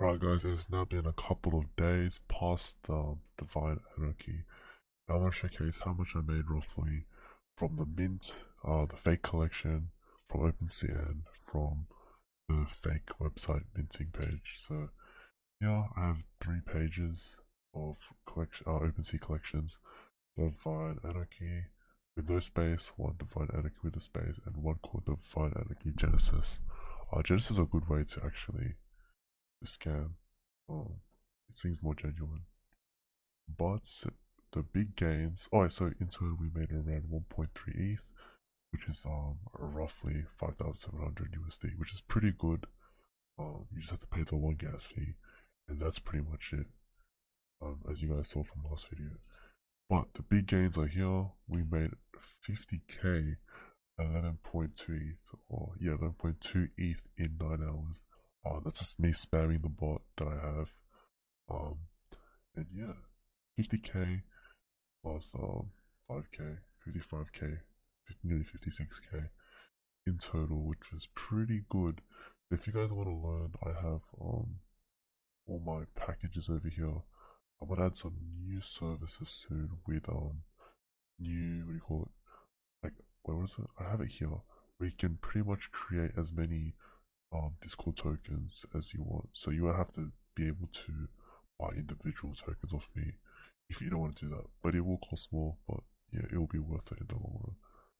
Alright guys, it's now been a couple of days past the Divine Anarchy. Now I'm going to showcase how much I made roughly from the mint, the fake collection, from OpenSea, and from the fake website minting page. So yeah, I have 3 pages of collection, OpenSea collections, Divine Anarchy with no space, one Divine Anarchy with a space, and one called Divine Anarchy Genesis. Genesis is a good way to actually scam. It seems more genuine. But the big gains. Oh, so in total we made around 1.3 ETH, which is roughly 5,700 USD, which is pretty good. You just have to pay the one gas fee, and that's pretty much it. As you guys saw from last video. But the big gains are here. We made 50k, 11.2 ETH, or yeah, 11.2 ETH in 9 hours. That's just me spamming the bot that I have. Um, and yeah, 50k plus 5k, 55k, nearly 56k in total, which is pretty good. If you guys want to learn, I have all my packages over here. I'm gonna add some new services soon with new, what do you call it? Like, what is it? I have it here where you can pretty much create as many Discord tokens as you want. So you won't have to be able to buy individual tokens off me if you don't want to do that. But it will cost more, but yeah, it will be worth it in the long run.